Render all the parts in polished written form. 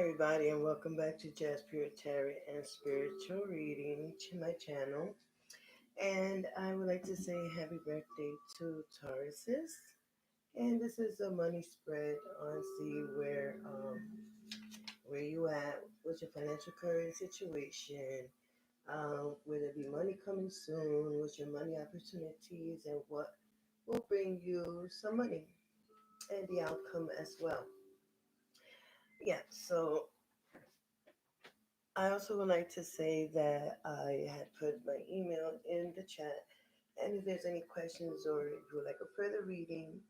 everybody, and welcome back to Jez Pure Tarot and Spiritual Reading to my channel. And I would like to say happy birthday to Tauruses. And this is a money spread on see where you at, what's your financial current situation, will there be money coming soon, what's your money opportunities, and what will bring you some money, and the outcome as well. Yeah, so I also would like to say that I had put my email in the chat, and if there's any questions or if you would like a further reading,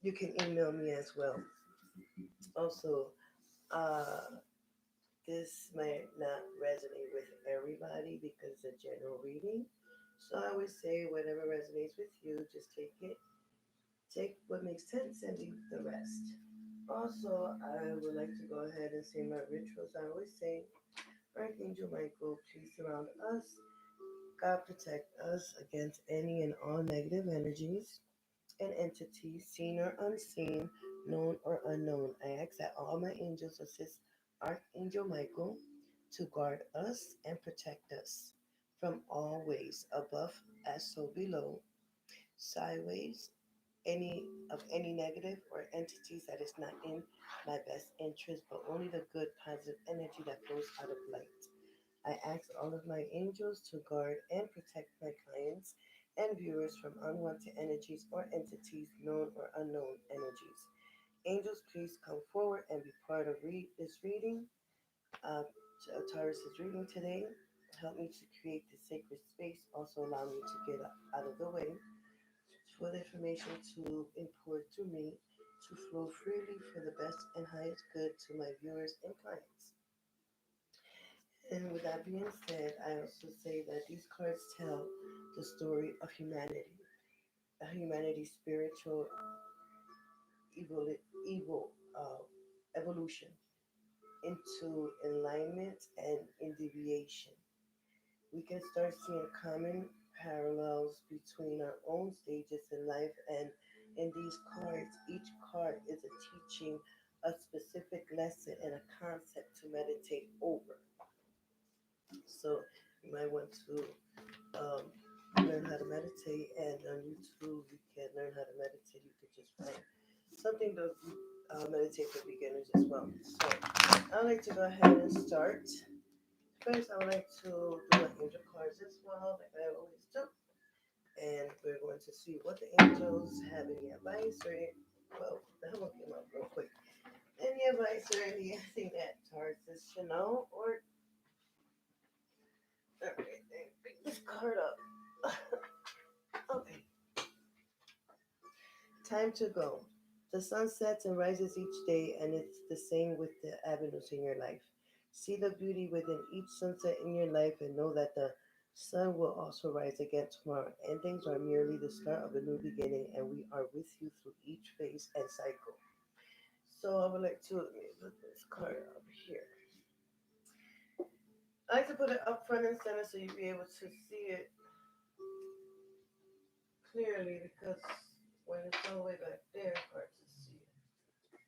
you can email me as well. Also, uh, this might not resonate with everybody because it's a general reading. So I would say whatever resonates with you, just take what makes sense and leave the rest. Also, I would like to go ahead and say my rituals. I always say, Archangel Michael, please surround us. God protect us against any and all negative energies and entities, seen or unseen, known or unknown. I ask that all my angels assist Archangel Michael to guard us and protect us from all ways, above as so below, sideways, any negative or entities that is not in my best interest, but only the good positive energy that flows out of light. I ask all of my angels to guard and protect my clients and viewers from unwanted energies or entities, known or unknown energies. Angels, please come forward and be part of this reading, uh, Taurus's reading today. Help me to create the sacred space. Also, allow me to get out of the way for the information to import to me to flow freely for the best and highest good to my viewers and clients. And with that being said, I also say that these cards tell the story of humanity, humanity's spiritual evil evolution into enlightenment and in deviation. We can start seeing common parallels between our own stages in life, and in these cards, each card is a teaching a specific lesson and a concept to meditate over. So you might want to um, learn how to meditate, and on YouTube you can learn how to meditate. You could just find something to meditate for beginners as well. So I'd like to go ahead and start. First, I would like to do my angel cards as well, like I always do. And we're going to see what the angels have any advice or well, that one came up real quick. Any advice or anything that Taurus should know, or okay, pick this card up. Okay, time to go. The sun sets and rises each day, and it's the same with the avenues in your life. See the beauty within each sunset in your life and know that the sun will also rise again tomorrow. Endings are merely the start of a new beginning, and we are with you through each phase and cycle. So I would like to let me put this card up here. I like to put it up front and center so you'll be able to see it clearly, because when it's all the way back there, it's hard to see it.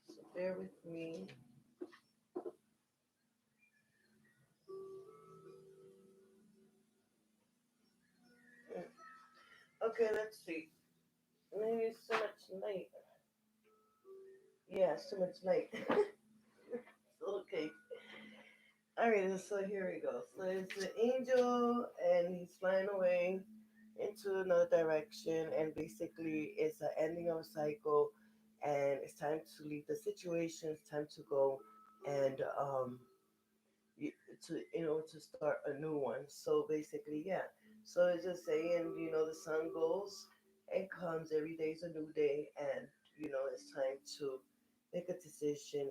So bear with me. Okay, let's see. Maybe it's so much light. Yeah, so much light. Okay. Alright, so here we go. So it's an angel, and he's flying away into another direction, and basically it's an ending of a cycle, and it's time to leave the situation. It's time to go and to start a new one. So basically, yeah. So it's just saying, the sun goes and comes. Every day is a new day, and it's time to make a decision,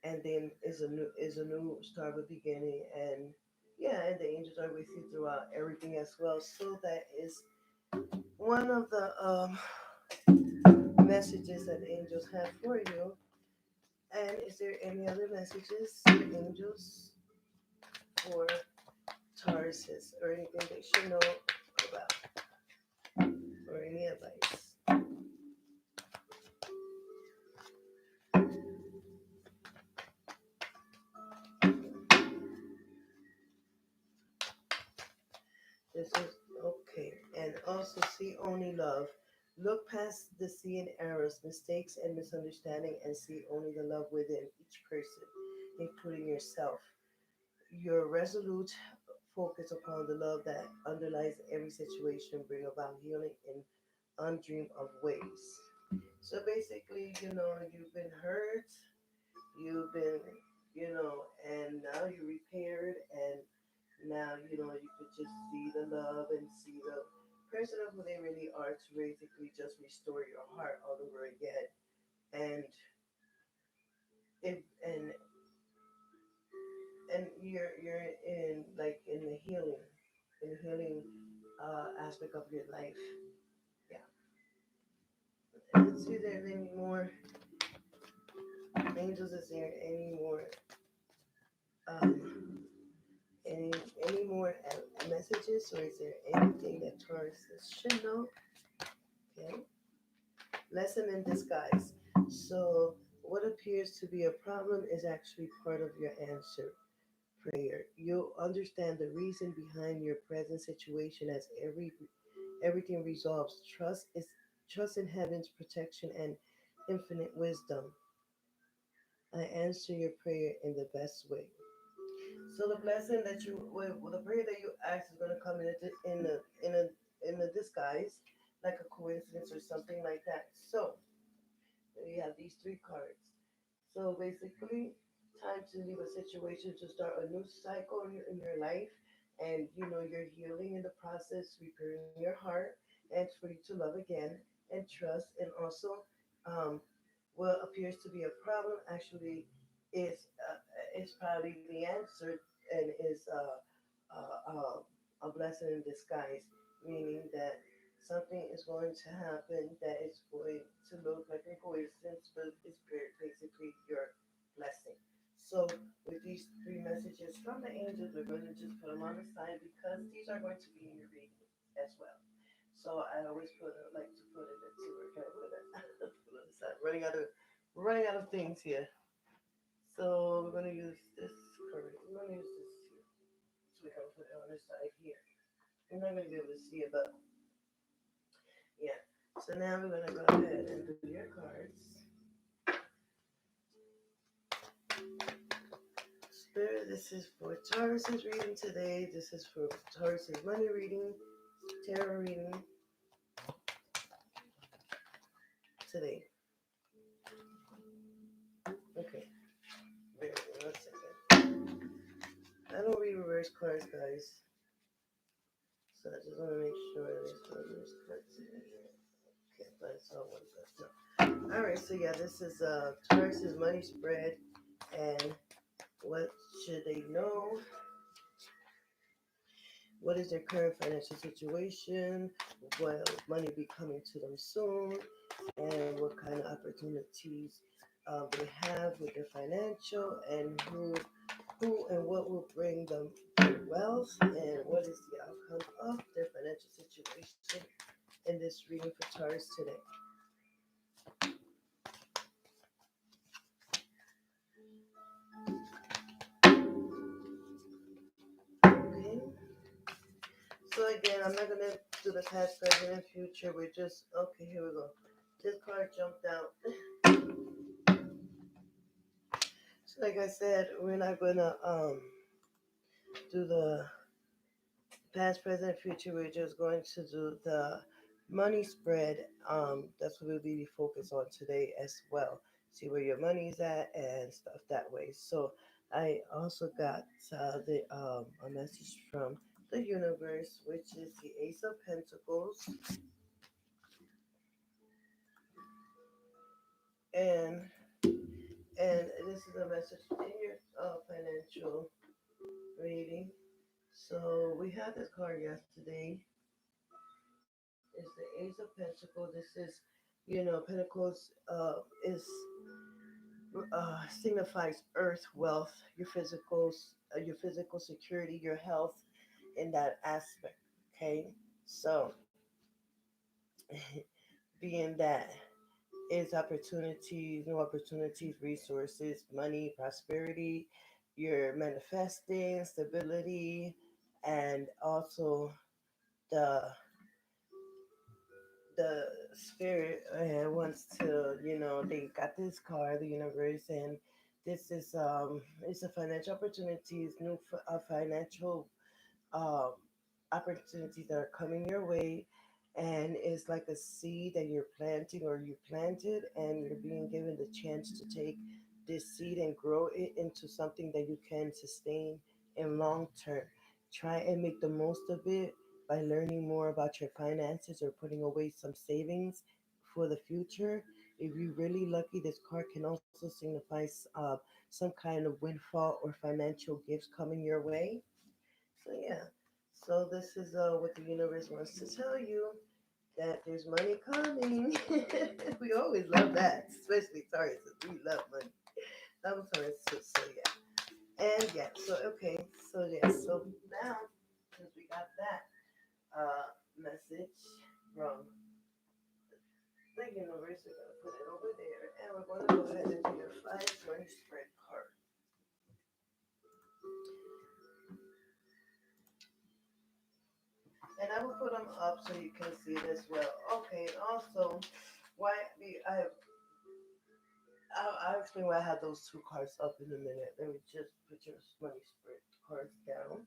and then is a new start of a beginning, and yeah, and the angels are with you throughout everything as well. So that is one of the messages that the angels have for you. And is there any other messages, angels, for Tauruses, or anything they should know about, or any advice? This is okay. And also see only love. Look past the seeing errors, mistakes, and misunderstanding and see only the love within each person, including yourself. Your resolute focus upon the love that underlies every situation bring about healing in undreamed of ways. So basically, you've been hurt, you've been, and now you're repaired, and now, you could just see the love and see the person of who they really are to basically just restore your heart all over again. And it and you're in like in the healing aspect of your life. Yeah. And let's see if there's any more angels. Is there any more um any any more messages, or is there anything that Taurus should know? Okay. Lesson in disguise. So, what appears to be a problem is actually part of your answer prayer. You'll understand the reason behind your present situation as everything resolves. Trust in heaven's protection and infinite wisdom. I answer your prayer in the best way. So the blessing that well, the prayer that you ask is going to come in a disguise, like a coincidence or something like that. So we have these three cards. So basically, time to leave a situation to start a new cycle in your life, and you're healing in the process, repairing your heart, and for you to love again and trust, and also um, what appears to be a problem actually is probably the answer and is a blessing in disguise, meaning that something is going to happen that is going to look like a coincidence, but it's basically your blessing. So, with these three messages from the angels, we're going to just put them on the side because these are going to be in your reading as well. So, I always like to put it into where can I put it? Put it on the side. Running out of things here. So, we're going to use this card. We're going to use this here. So, we can put it on this side here. You're not going to be able to see it, but yeah. So now we're gonna go ahead and do your cards. Spirit, this is for Taurus's reading today. This is for Taurus's money reading, tarot reading today. Okay, bear with me 1 second. I don't read reverse cards, guys. So I just want to make sure there's no reverse cards in here. Okay, but it's all one card. No. All right, so yeah, this is Taurus's money spread, and what should they know? What is their current financial situation? Will money be coming to them soon? And what kind of opportunities they have with their financial, and who and what will bring them wealth, and what is the outcome of their financial situation in this reading for Taurus today. Okay. So again, I'm not gonna do the past, present, and future. We're just okay. Here we go. This card jumped out. So like I said, we're not gonna do the past, present, future. We're just going to do the money spread. That's what we'll be focused on today as well. See where your money's at and stuff that way. So I also got a message from the universe, which is the Ace of Pentacles, and this is a message in your financial reading. So we had this card yesterday. Is the Ace of Pentacles. This is, Pentacles is signifies earth, wealth, your physical security, your health in that aspect. Okay, so being that is opportunities, new opportunities, resources, money, prosperity. You're manifesting stability, and also the the spirit wants to, they got this card, the universe, and this is it's a financial opportunities, new financial um, opportunities that are coming your way, and it's like a seed that you're planting or you planted, and you're being given the chance to take this seed and grow it into something that you can sustain in long term. Try and make the most of it by learning more about your finances or putting away some savings for the future. If you're really lucky, this card can also signify some kind of windfall or financial gifts coming your way. So yeah, so this is what the universe wants to tell you, that there's money coming. We always love that, especially Taurus. We love money. I'm Taurus too. So yeah, and yeah. So okay. So yeah. So now, since we got that message from the universe, we're gonna put it over there, and we're gonna go ahead and do your 5 money spread card. And I will put them up so you can see it as well. Okay. Also, why we I I'll explain why I had those two cards up in a minute. Let me just put your money spread cards down.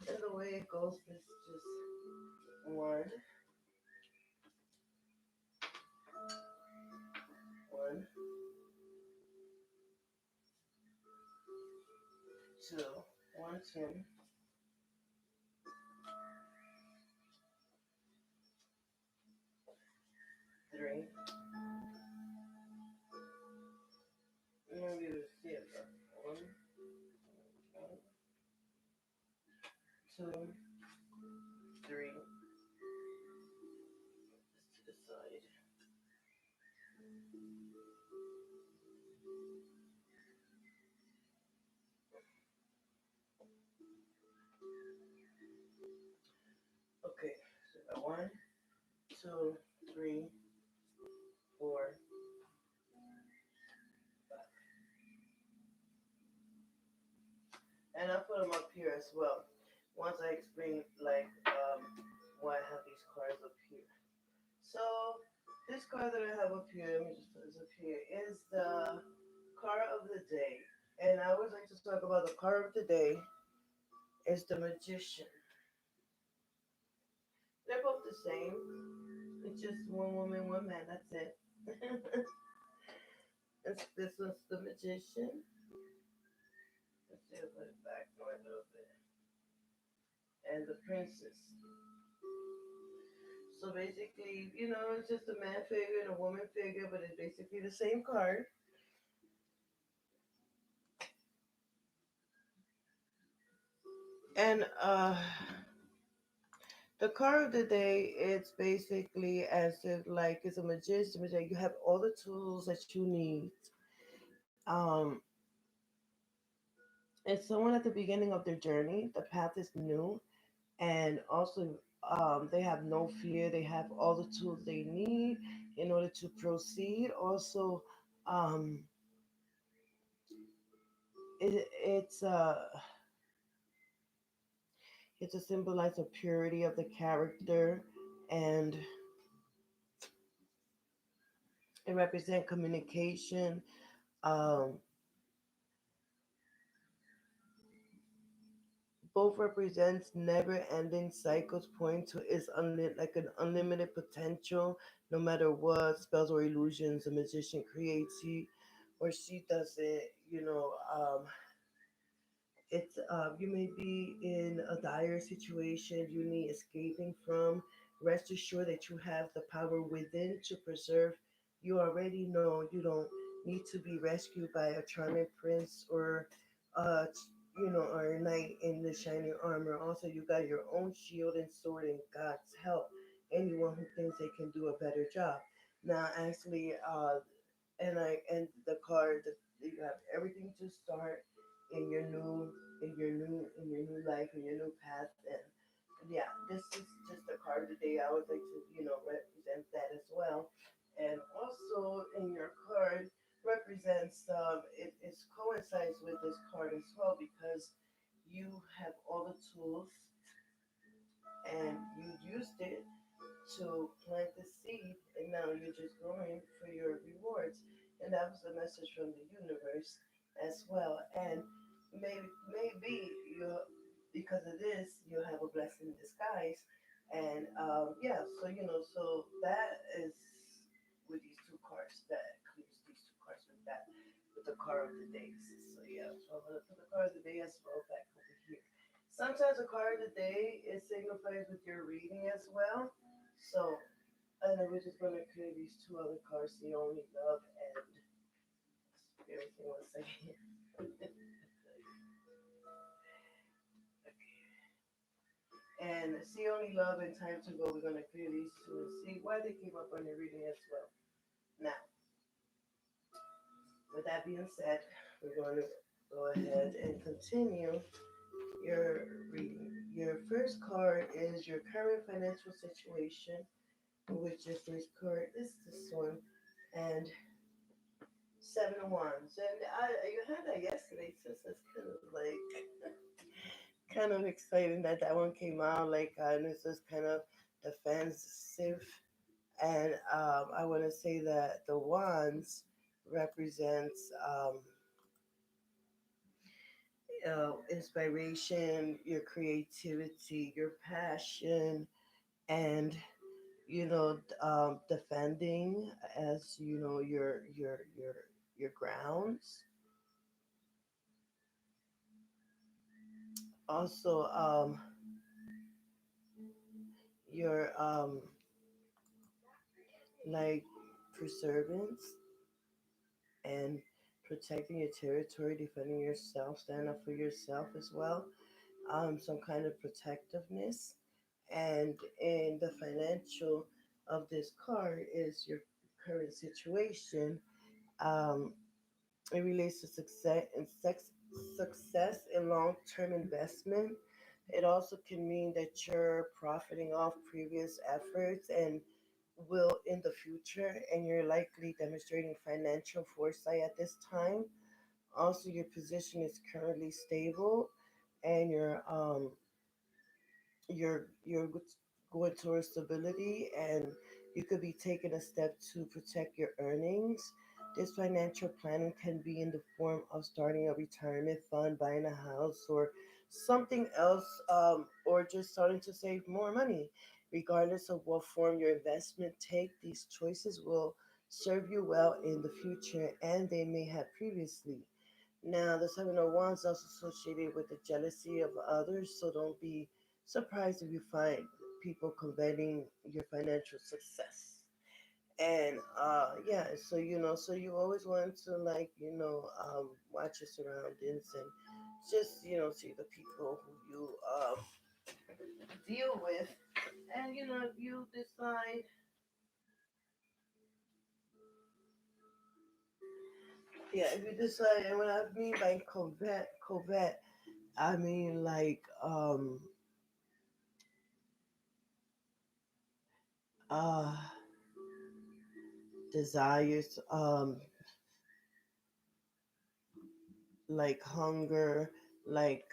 And the way it goes is just one, one, two, one, two, three. Maybe it was yeah, one, two, three. Just to the side. Okay, so I got one, two, three, four, five. And I'll put them up here as well. Once I explain like why I have these cards up here. So this card that I have up here, let me just put this up here, is the card of the day. And I always like to talk about the card of the day is the magician. They're both the same. It's just one woman, one man. That's it. This one's the magician. Let's see, I'll put it back more a little bit. And the princess. So basically, it's just a man figure and a woman figure, but it's basically the same card. And the card of the day, it's basically as if like it's a magician. You have all the tools that you need. Um, it's someone at the beginning of their journey. The path is new, and also they have no fear. They have all the tools they need in order to proceed. Also, um, it's it's a symbolize of purity of the character, and it represents communication. Um, Both represents never-ending cycles, point to its like an unlimited potential. No matter what spells or illusions a magician creates, he or she does it. It's you may be in a dire situation you need escaping from. Rest assured that you have the power within to preserve. You already know you don't need to be rescued by a charming prince or uh or a knight in the shining armor. Also, you got your own shield and sword and God's help. Anyone who thinks they can do a better job. Now, actually, and the card that you have everything to start in your new in your new life, in your new path. And yeah, this is just the card of the day. I would like to represent that as well. And also in your card represents it coincides with this card as well, because you have all the tools and you used it to plant the seed, and now you're just growing for your rewards. And that was the message from the universe as well. And maybe you, because of this, you'll have a blessing in disguise. And yeah, so so that is with these two cards. That clears these two cards with that, with the card of the days. So yeah, so I'm gonna put the card of the day as well back over here. Sometimes the card of the day is signifies with your reading as well. So, and then we're just gonna clear these two other cards, the only love and everything one second. And see only love and time to go. We're gonna clear these two and see why they came up on your reading as well. Now, with that being said, we're going to go ahead and continue your reading. Your first card is your current financial situation, which your first card is this one, and Seven of Wands. And you had that yesterday too, so it's kind of like kind of exciting that that one came out. Like, and it's just kind of defensive. And I want to say that the Wands represents inspiration, your creativity, your passion, and defending as your grounds. Also, your like preservance and protecting your territory, defending yourself, stand up for yourself as well. Some kind of protectiveness, and in the financial of this card is your current situation. Um, it relates to success in long-term investment. It also can mean that you're profiting off previous efforts and will in the future, and you're likely demonstrating financial foresight at this time. Also, your position is currently stable, and you're going towards stability, and you could be taking a step to protect your earnings. This financial planning can be in the form of starting a retirement fund, buying a house, or something else, or just starting to save more money. Regardless of what form your investment take, these choices will serve you well in the future, and they may have previously. Now, the Seven of Wands is also associated with the jealousy of others, so don't be surprised if you find people coveting your financial success. And yeah, so so you always want to watch your surroundings and just see the people who you deal with, and if you decide, yeah, if you decide, and what I mean by covet, I mean like uh desires, like hunger, like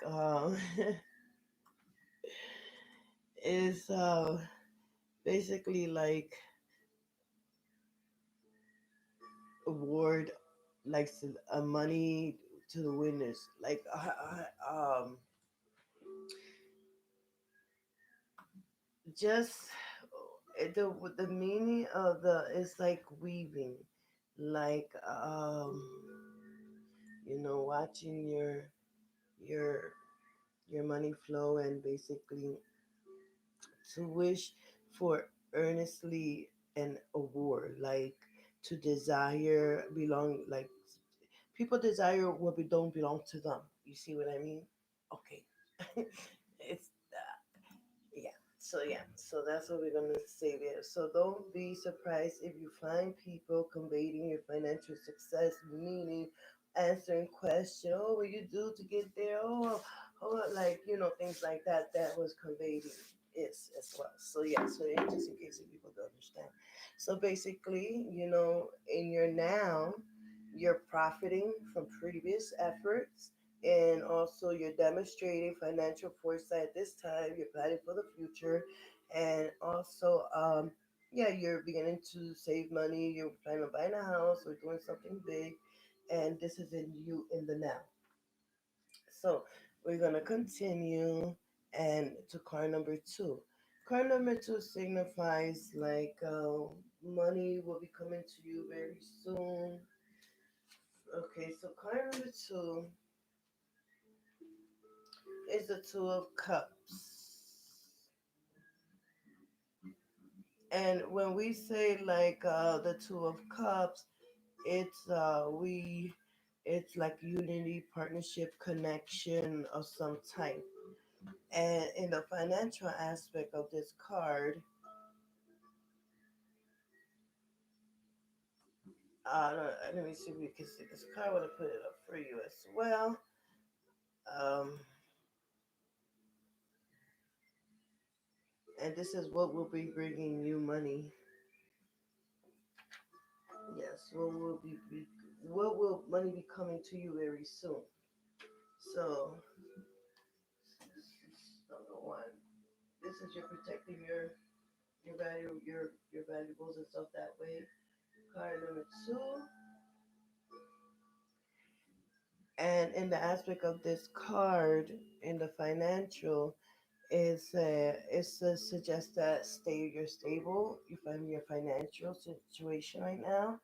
is basically like award, like money to the winners, like just the meaning of the is like weaving, like watching your your money flow, and basically to wish for earnestly an award, like to desire belong, like people desire what don't belong to them. You see what I mean? Okay. It's yeah. So yeah. So that's what we're gonna say there. So don't be surprised if you find people conveying your financial success, meaning answering question. Oh, what you do to get there? Oh, like things like that. That was conveyed is as well. So yeah. So just in case if people don't understand. So basically, in your now, you're profiting from previous efforts, And also, you're demonstrating financial foresight this time. You're planning for the future. And also, yeah, you're beginning to save money. You're planning on buying a house or doing something big. And this is in you in the now. So we're going to continue and to card number two. Card number two signifies like money will be coming to you very soon. Okay, so card number two is the Two of Cups. And when we say like the Two of Cups, it's it's like unity, partnership, connection of some type. And in the financial aspect of this card, let me see if we can see this card. I want to put it up for you as well. Um, and this is what will be bringing you money. Yes, what will money be coming to you very soon? So, number one, this is your protecting your valuables and stuff that way. Card number two, and in the aspect of this card in the financial, it's to suggest that you're stable. You find your financial situation right now.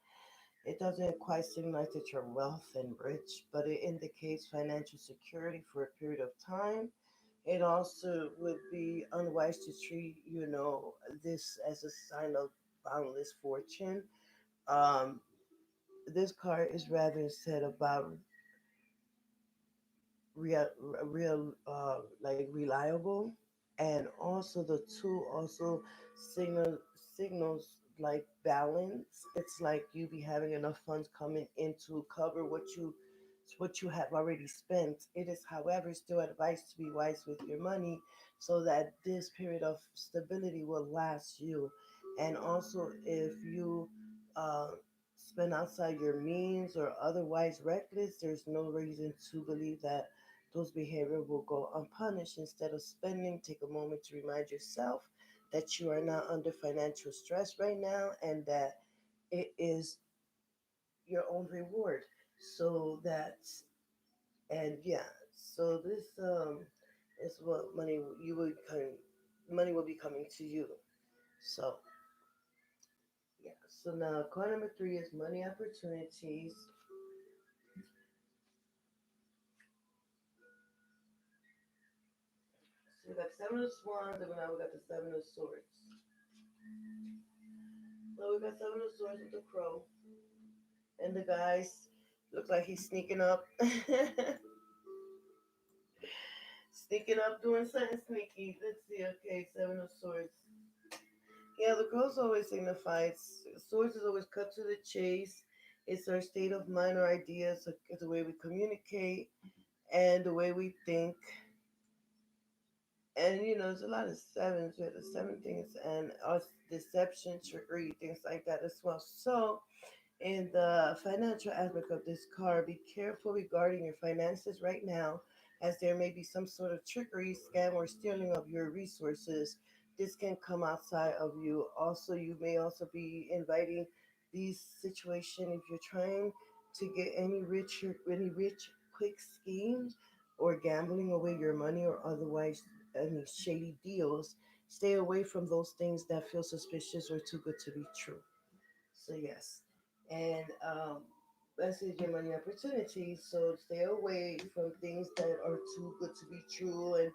It doesn't quite seem like that you're wealth and rich, but it indicates financial security for a period of time. It also would be unwise to treat, this as a sign of boundless fortune. Um, this card is rather said about real, like reliable, and also the two also signals like balance. It's like you be having enough funds coming in to cover what you have already spent. It is, however, still advised to be wise with your money so that this period of stability will last you. And also, if you uh, spend outside your means or otherwise reckless, there's no reason to believe that those behavior will go unpunished. Instead of spending, take a moment to remind yourself that you are not under financial stress right now and that it is your own reward. So that's and yeah, so this is what money will be coming to you. So yeah. So now card number three is money opportunities. So we got seven of swan's and now we got the seven of swords. So we got seven of swords with the crow. And the guys looks like he's sneaking up. Sneaking up doing something sneaky. Let's see, okay, seven of swords. Yeah, the cross always signifies swords is always cut to the chase. It's our state of mind or ideas, it's the way we communicate and the way we think. And there's a lot of sevens. We have the seven things and us deception, trickery, things like that as well. So in the financial aspect of this card, be careful regarding your finances right now, as there may be some sort of trickery, scam, or stealing of your resources. This can come outside of you. Also, you may also be inviting these situations if you're trying to get any rich quick schemes or gambling away your money or otherwise any shady deals. Stay away from those things that feel suspicious or too good to be true. So yes, and let's say your money opportunities. So stay away from things that are too good to be true. And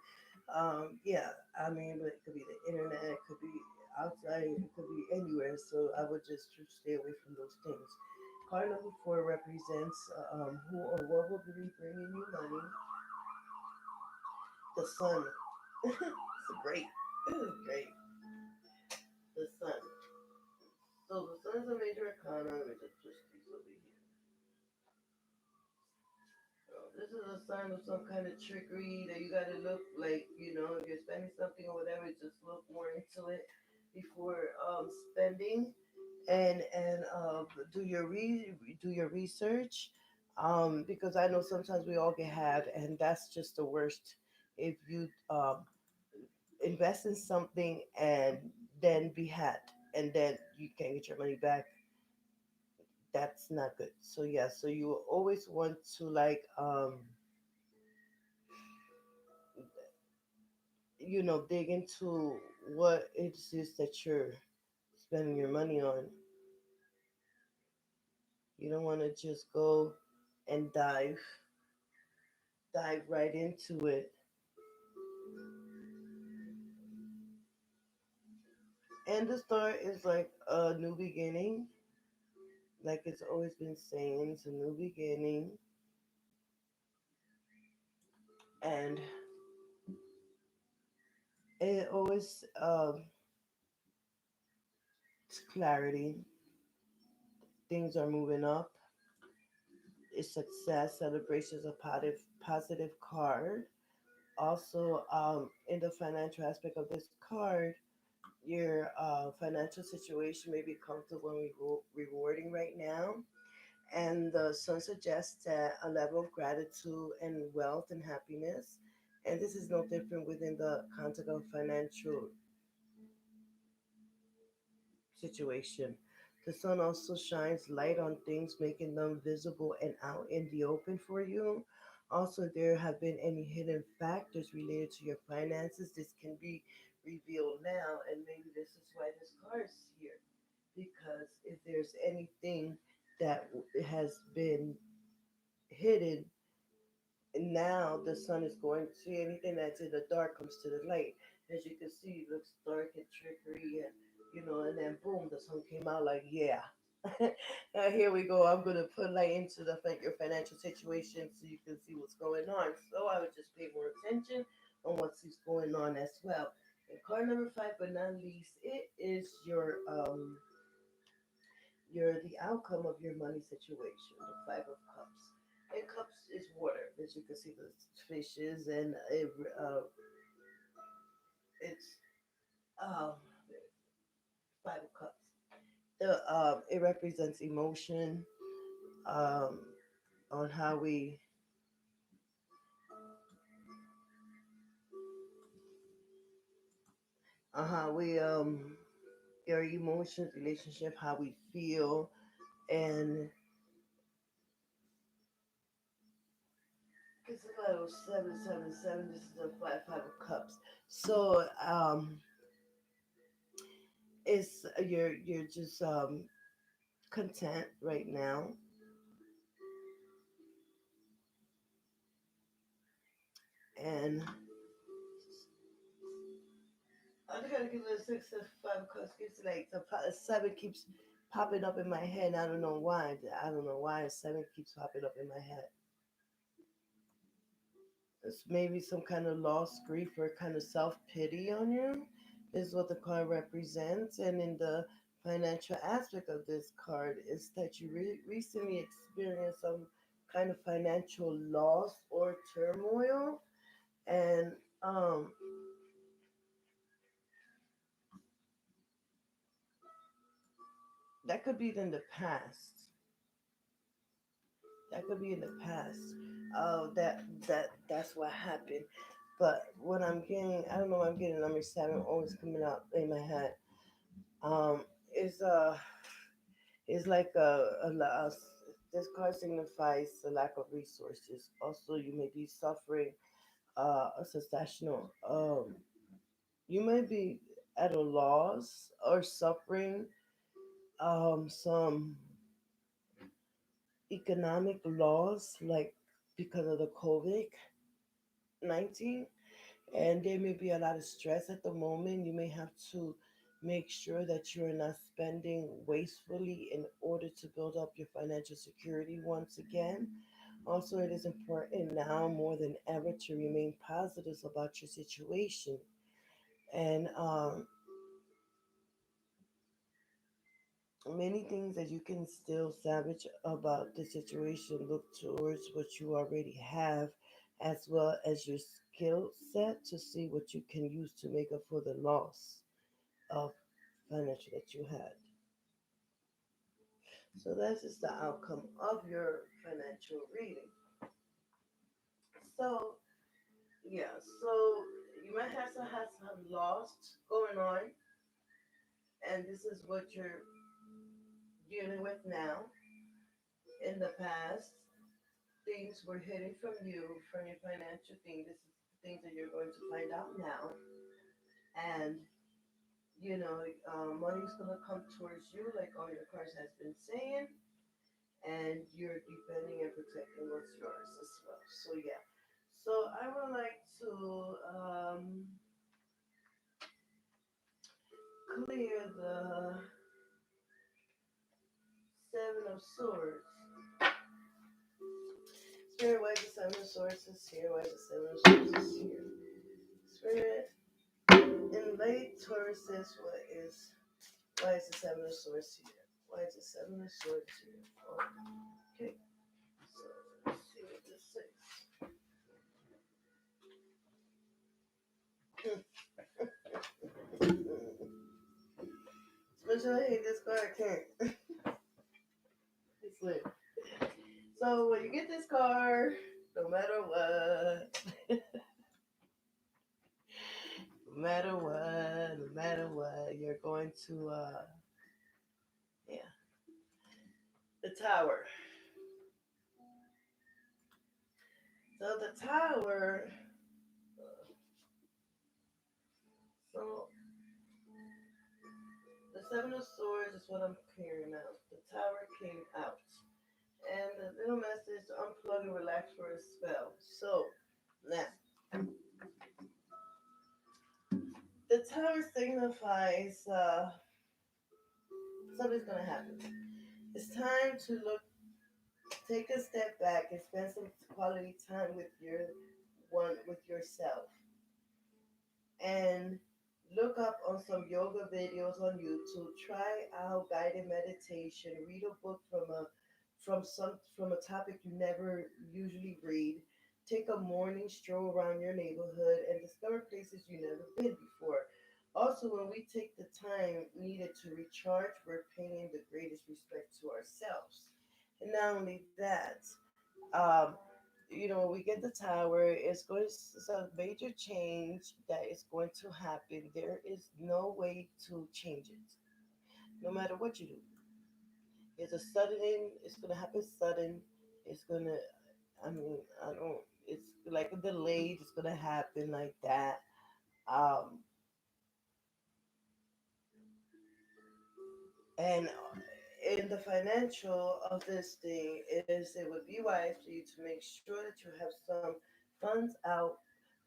yeah, I mean, but it could be the internet, it could be outside, it could be anywhere. So I would just stay away from those things. Card number four represents who or what will be bringing you money. The sun. It's great. This is great. The sun. So the sun is a major arcana. Let me just push these over here. This is a sign of some kind of trickery that you got to look like, if you're spending something or whatever, just look more into it before spending and do your research. Because I know sometimes we all get had, and that's just the worst. If you invest in something and then be had, and then you can't get your money back, that's not good. So yeah, so you always want to like dig into what it is that you're spending your money on. You don't want to just go and dive right into it. And the start is like a new beginning, like it's always been saying, it's a new beginning, and it always it's clarity. Things are moving up. It's success. Celebration is a positive card. Also, in the financial aspect of this card, your financial situation may be comfortable and rewarding right now. And the sun suggests that a level of gratitude and wealth and happiness. And this is no different within the context of financial situation. The sun also shines light on things, making them visible and out in the open for you. Also, if there have been any hidden factors related to your finances, this can be revealed now, and maybe this is why this card is here. Because if there's anything that has been hidden, and now the sun is going to see anything that's in the dark comes to the light. As you can see, it looks dark and trickery, and and then boom, the sun came out like, yeah. Now here we go. I'm gonna put light into your financial situation so you can see what's going on. So I would just pay more attention on what's going on as well. And card number five, but not least, it is your the outcome of your money situation. The five of cups. And cups is water, as you can see the fishes, and it's um, five of cups. It represents emotion, um, on how we our emotions, relationship, how we feel, and it's about 777. This is the five of cups. So it's you're just content right now, and I gotta give it a six to five because it's like seven keeps popping up in my head. I don't know why. I don't know why seven keeps popping up in my head. It's maybe some kind of loss, grief, or kind of self pity on you, is what the card represents. And in the financial aspect of this card, is that you recently experienced some kind of financial loss or turmoil, and that could be in the past. That could be in the past. Oh, that's what happened. But what I'm getting, I don't know. What I'm getting number seven always coming up in my head. Um, is is like this card signifies the lack of resources. Also, you may be suffering a sensational. You may be at a loss or suffering some economic loss, like because of the COVID-19, and there may be a lot of stress at the moment. You may have to make sure that you're not spending wastefully in order to build up your financial security once again. Also, it is important now more than ever to remain positive about your situation. And many things that you can still salvage about the situation. Look towards what you already have, as well as your skill set, to see what you can use to make up for the loss of financial that you had. So that is the outcome of your financial So yeah, so you might have some lost going on, and this is what you're dealing with now. In the past, things were hidden from you, from your financial thing. This is the things that you're going to find out now, and you know, money's gonna come towards you, like all your cards has been saying, and you're defending and protecting what's yours as well. So yeah. So I would like to clear the Seven of Swords. Spirit, why is the Seven of Swords is here? Why is the Seven of Swords is here? Spirit, enlighten Taurus says, why is the Seven of Swords here? Why is the Seven of Swords here? Oh, okay, so let's see what this says. Especially I hate this card, I can't. It's lit. So when you get this card, no matter what, no matter what, you're going to, yeah, the Tower. So the Tower, so the Seven of Swords is what I'm clearing out. The Tower came out. And the little message, unplug and relax for a spell. So, now, the Tower signifies something's going to happen. It's time to take a step back and spend some quality time with yourself. And look up on some yoga videos on YouTube. Try out guided meditation. Read a book from a topic you never usually read. Take a morning stroll around your neighborhood and discover places you never been before. Also, when we take the time needed to recharge, we're paying the greatest respect to ourselves. And not only that, um, when we get the tower, it's a major change that is going to happen. There is no way to change it, no matter what you do. It's a sudden. It's gonna happen sudden. It's gonna. I mean, I don't. It's like a delayed. It's gonna happen like that. Um, and in the financial of this thing is it would be wise for you to make sure that you have some funds out,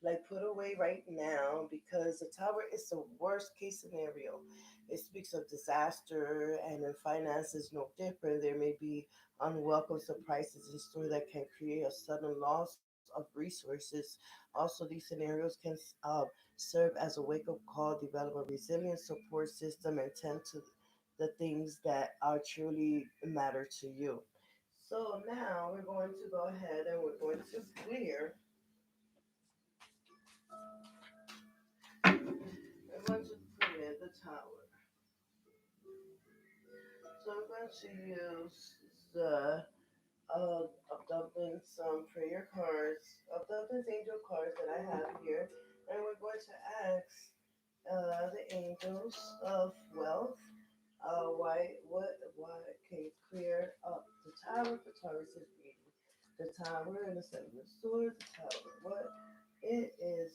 like put away right now, because the tower is the worst case scenario. It speaks of disaster, and in finance is no different. There may be unwelcome surprises in store that can create a sudden loss of resources. Also, these scenarios can serve as a wake-up call, develop a resilient support system, and tend to the things that are truly matter to you. So now we're going to go ahead and we're going to clear. We're going to clear the tower. So I'm going to use the abundance some prayer cards, abundance angel cards that I have here, and we're going to ask the angels of wealth. Why can you clear up the tower? The tower is reading. The tower and the seven of swords. The tower. What it is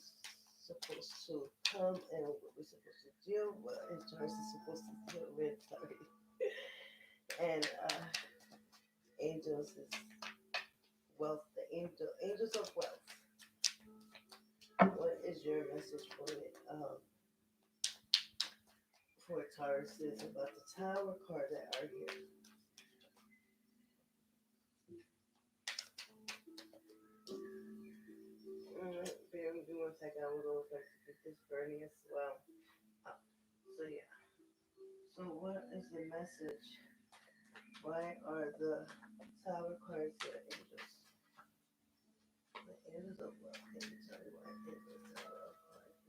supposed to come and what we're supposed to deal. What is Taurus is supposed to deal with? Sorry. And angels is wealth. The angels of wealth. What is your message for it? For Taurus is about the tower card that are here. Bear with me one second. I will go back to get this burning as well. So yeah. So what is the message? Why are the tower cards here, angels? The angels of wealth. Let me tell you why is the tower of cards.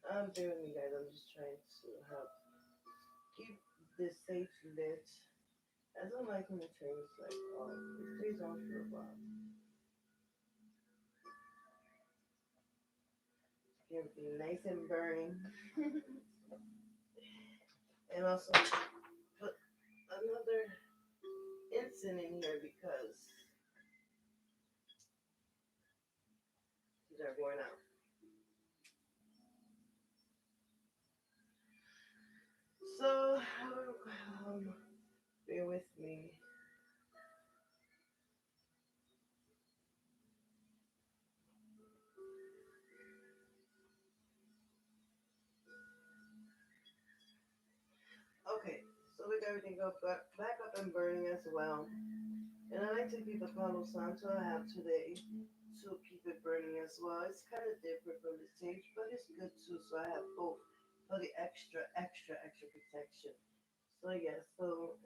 I'm doing you guys. I'm just trying to help keep this sage lit. I don't like when it turns like off. It stays on for a while. Everything nice and burning. And also put another incense in here because these are worn out. So, bear with me. Okay, so we got everything back up and burning as well. And I like to keep the Palo Santo I have today to keep it burning as well. It's kind of different from the sage, but it's good too. So I have both for the extra protection. So yeah,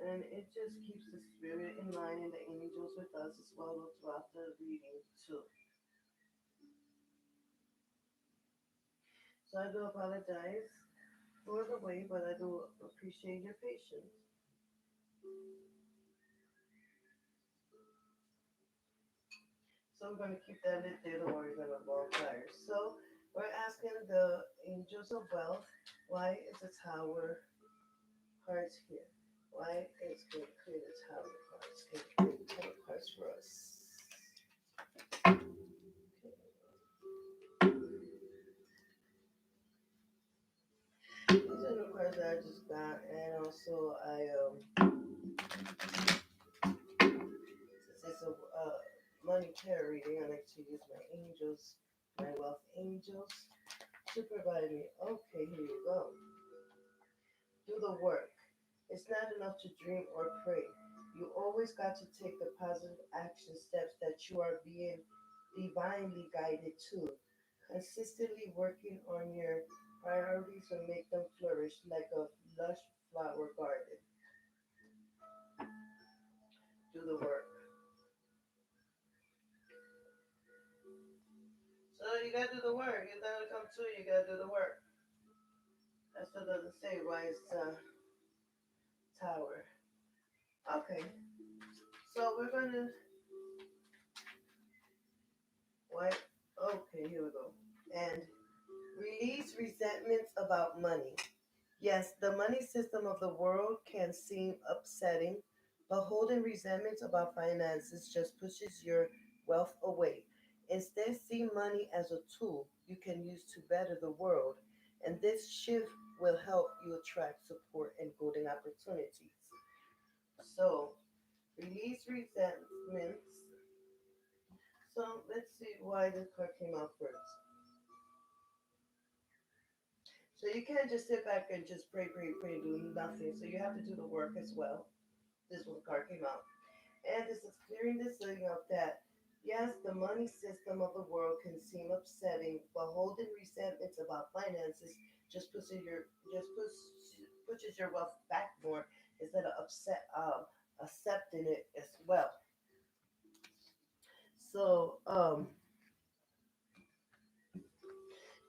and it just keeps the spirit in line and the angels with us as well throughout the reading too. So I do apologize for the wait, but I do appreciate your patience. So we're going to keep that lit there, don't worry about bonfire. So we're asking the angels of wealth, why is the tower cards here? Why is going to create a tower cards? Can you create tower cards for us? These are the cards that I just got, and also since it's a money tarot reading, I like to use my angels, my wealth angels, to provide me. Okay, here you go. Do the work. It's not enough to dream or pray. You always got to take the positive action steps that you are being divinely guided to. Consistently working on your priorities will make them flourish like a lush flower garden. Do the work. So you gotta do the work. It's not gonna come to you. You gotta do the work. That still doesn't say why it's tower. Okay. So we're gonna why? Okay, here we go. And release resentments about money. Yes, the money system of the world can seem upsetting, but holding resentments about finances just pushes your wealth away. Instead, see money as a tool you can use to better the world, and this shift will help you attract support and golden opportunities. So, release resentments. So, let's see why this card came out first. So, you can't just sit back and just pray, do nothing. So, you have to do the work as well. This one card came out. And this is clearing the ceiling of that. Yes, the money system of the world can seem upsetting, but holding resentments about finances just pushes your wealth back more instead of accepting it as well. So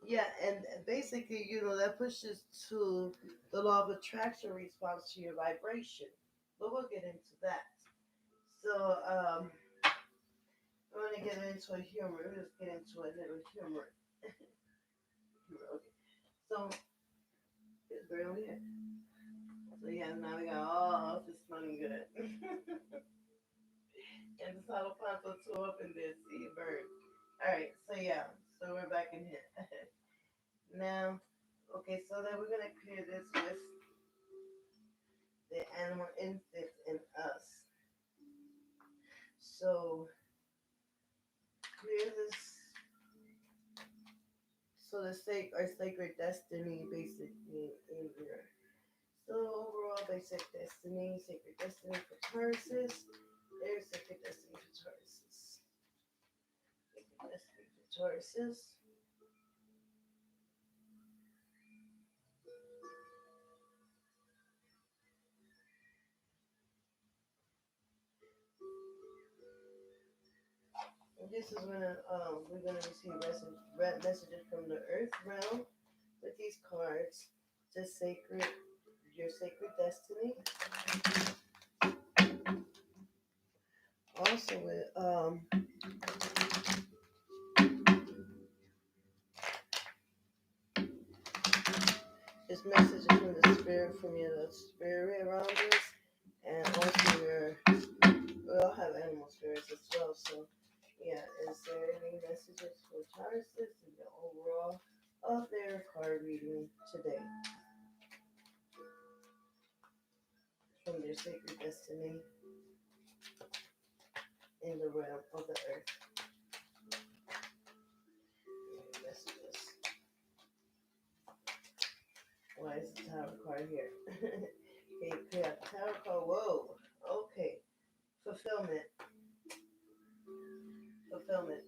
yeah, and basically, that pushes to the law of attraction response to your vibration. But we'll get into that. So we're gonna get into a humor. We'll just get into a little humor. Okay. So it's real here. So yeah, now we got all this money good. And the Salo Panto two up in this sea bird. Alright, so yeah. So we're back in here. Now, okay, so then we're gonna clear this with the animal instinct in us. So clear this, so the our sacred destiny basically in here. So overall basic destiny, sacred destiny for Tauruses. There's sacred destiny for Tauruses. Sacred destiny for Tauruses. This is when we're gonna receive messages from the Earth realm with these cards. The sacred your sacred destiny. Also with this message is from the spirit, from your spirit around us, and also we all have animal spirits as well. So yeah, is there any messages for Taurus in the overall of their card reading today from their sacred destiny in the realm of the earth? Any messages? Why is the Tower card here? Okay, we have the Tower card. Whoa. Okay. Fulfillment. Fulfillment.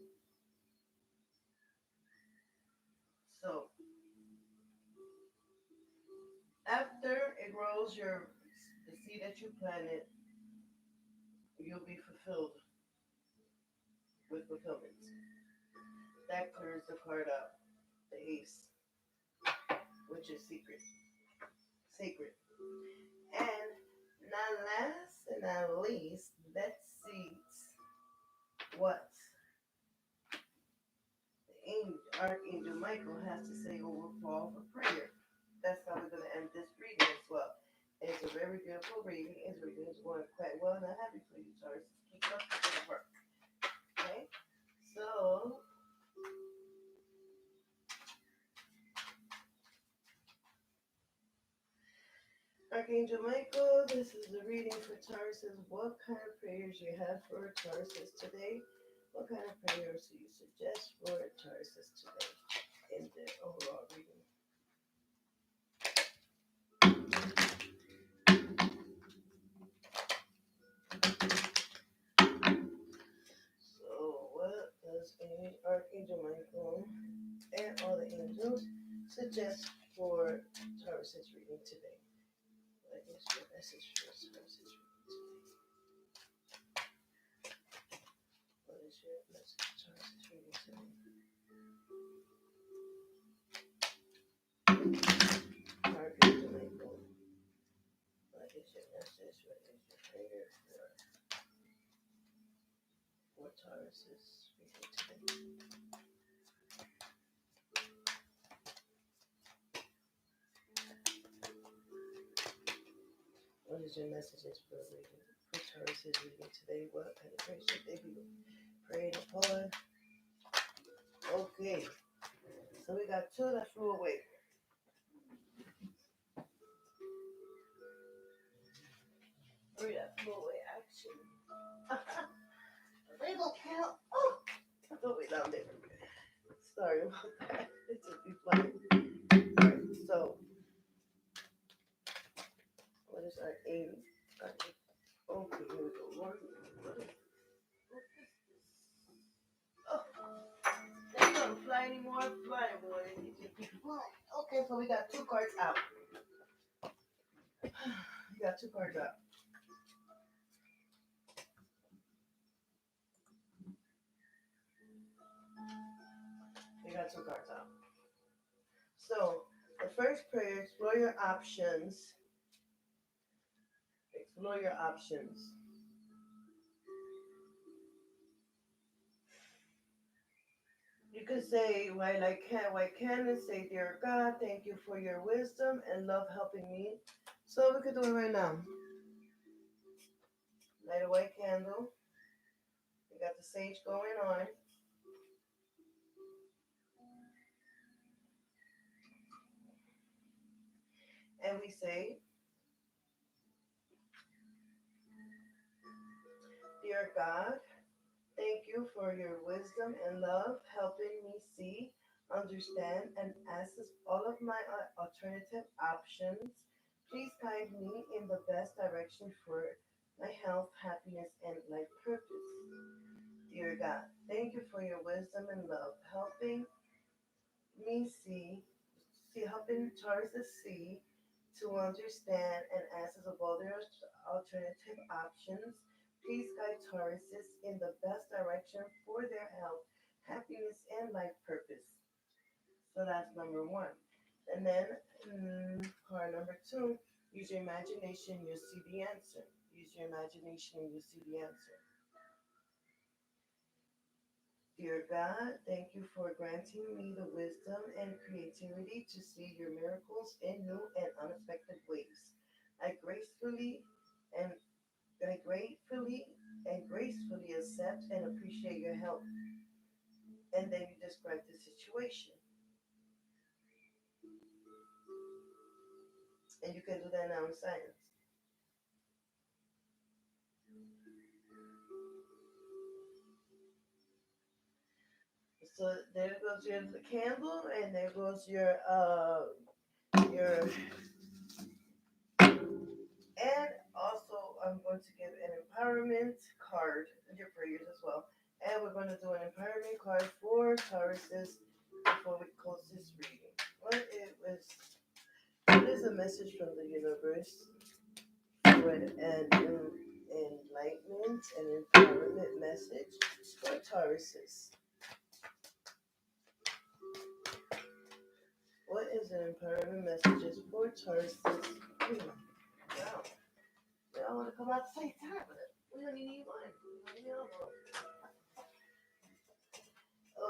So after it grows, the seed that you planted, you'll be fulfilled with fulfillment. That clears the card up. The ace, which is secret. Sacred. And not last and not least, let's see what Archangel Michael has to say overall for prayer. That's how we're going to end this reading as well. It's a very beautiful reading. His reading is going quite well, and I'm happy for you, Taurus. Keep up the good work. Okay? So, Archangel Michael, this is the reading for Tauruses. What kind of prayers you have for Tauruses today? What kind of prayers do you suggest for Tauruses today in the overall reading? So, what does Archangel Michael and all the angels suggest for Taurus's reading today? What is your message for Taurus's reading today? What is your message for Taurus's reading today? Archangel Michael, what is your message? What is your prayer for Taurus's reading today? What is your messages for Taurus's reading today? What kind of prayer should they be praying upon? Okay, so we got two that flew away. Three that flew away, actually. They don't count. Oh, I thought we loved it. Sorry about that. It just be funny. Alright, so what is our aim? Okay, here we go. What is this? Oh, they don't fly anymore. Fly boy. You just keep flying. Okay, so we got two cards out. We got two cards out. We got two cards out. So the first prayer: explore your options. Explore your options. You could say, why can't I say, dear God, thank you for your wisdom and love helping me. So we could do it right now. Light a white candle. We got the sage going on. And we say, dear God, thank you for your wisdom and love helping me see, understand, and access all of my alternative options. Please guide me in the best direction for my health, happiness, and life purpose. Dear God, thank you for your wisdom and love, helping me helping Taurus see to understand and access of all their alternative options. Please guide Tauruses in the best direction for their health, happiness, and life purpose. So that's number one. And then card number two. Use your imagination, you'll see the answer. Use your imagination and you'll see the answer. Dear God, thank you for granting me the wisdom and creativity to see your miracles in new and unexpected ways. I gracefully and I gratefully and gracefully accept and appreciate your help. And then you describe the situation. And you can do that now in silence. So there goes your candle, and there goes your, and also I'm going to give an empowerment card, your prayers as well. And we're going to do an empowerment card for Tauruses before we close this reading. What is a message from the universe for an enlightenment and empowerment message for Tauruses? What is an empowerment messages for Tauruses? Wow. We all want to come out at the same time, but we only need one. We only need one.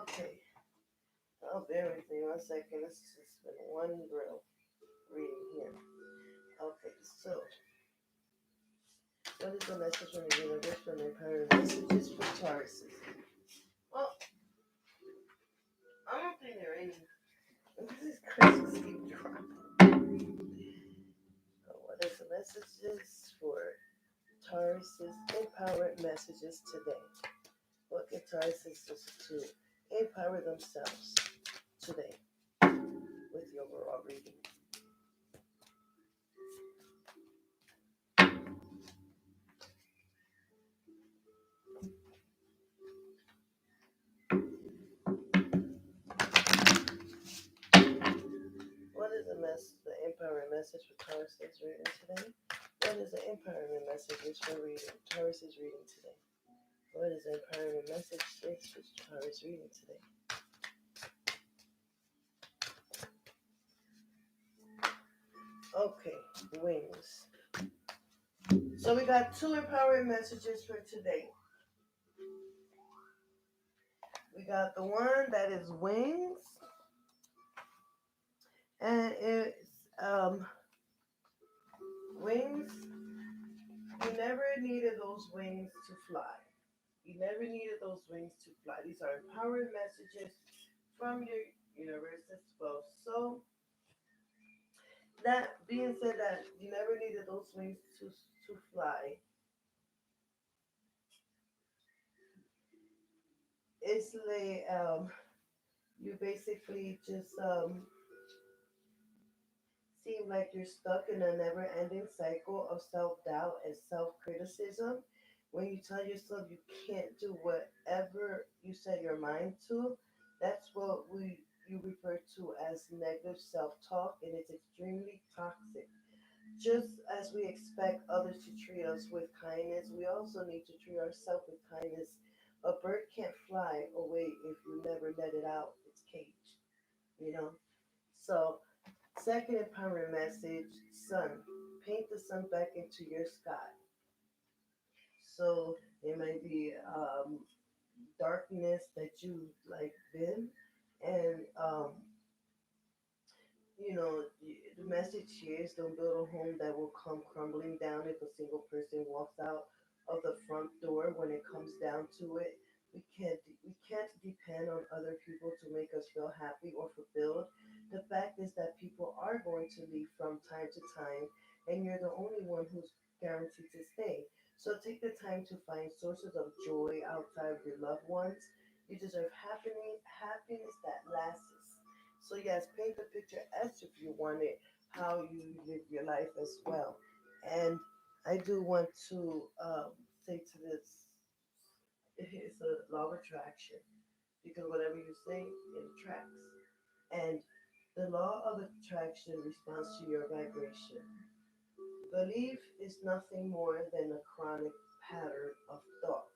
Okay. Oh, bear with me 1 second. This has been one real reading here. Okay, so what is the message from the universe from the empowerment messages for Tauruses? Well, I don't think there are any. These crystals keep dropping. What is the messages for Taurus's empowered messages today? What can Tauruses do to empower themselves today with the overall reading? What is the empowerment message for Taurus's reading today? What is the empowerment messages for Taurus's reading today? What is the empowerment message for Taurus reading today? Okay, wings. So we got two empowering messages for today. We got the one that is wings, and it's wings. You never needed those wings to fly. You never needed those wings to fly. These are empowering messages from your universe as well. So that being said, that you never needed those wings to fly, it's like you basically just seem like you're stuck in a never ending cycle of self doubt and self criticism. When you tell yourself you can't do whatever you set your mind to, that's what you refer to as negative self talk, and it's extremely toxic. Just as we expect others to treat us with kindness, we also need to treat ourselves with kindness. A bird can't fly away if you never let it out its cage, you know? So, second empowering message, sun. Paint the sun back into your sky. So, it might be darkness that you like been, and the message here is don't build a home that will come crumbling down if a single person walks out of the front door. When it comes down to it, we can't depend on other people to make us feel happy or fulfilled. The fact is that people are going to leave from time to time, and you're the only one who's guaranteed to stay. So take the time to find sources of joy outside of your loved ones. You deserve happiness that lasts. So yes, paint the picture as if you want it, how you live your life as well. And I do want to say to this, it's a law of attraction because whatever you say, it attracts. And the law of attraction responds to your vibration. Belief is nothing more than a chronic pattern of thought.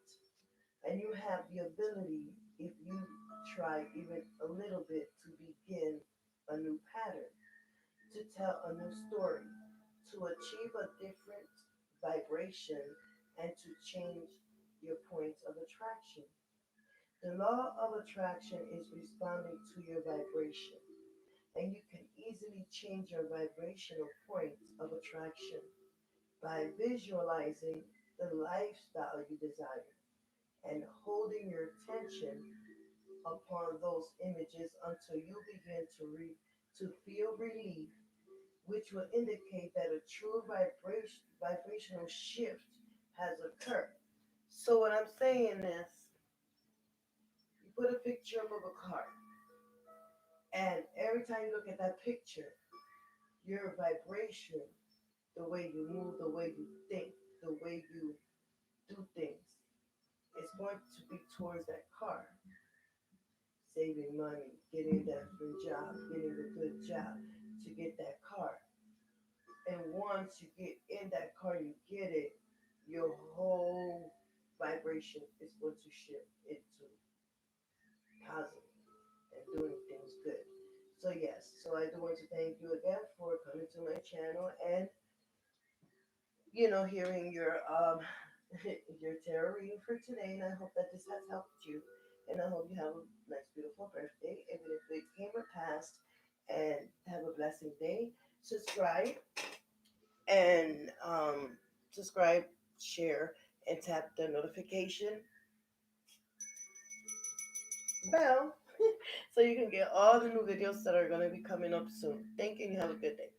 And you have the ability, if you try even a little bit, to begin a new pattern, to tell a new story, to achieve a different vibration and to change your points of attraction. The law of attraction is responding to your vibration, and you can easily change your vibrational points of attraction by visualizing the lifestyle you desire and holding your attention upon those images until you begin to feel relief, which will indicate that a true vibrational shift has occurred. So what I'm saying is, you put a picture of a car, and every time you look at that picture, your vibration, the way you move, the way you think, the way you do things, is going to be towards that car. Saving money, getting that good job, getting a good job to get that car. And once you get in that car, you get it, your whole vibration is going to shift into positive and doing things good. So yes, so I do want to thank you again for coming to my channel and hearing your your tarot reading for today. And I hope that this has helped you. And I hope you have a nice, beautiful birthday, even if it came or passed. And have a blessing day. Subscribe and subscribe, share, and tap the notification bell so you can get all the new videos that are going to be coming up soon. Thank you and you have a good day.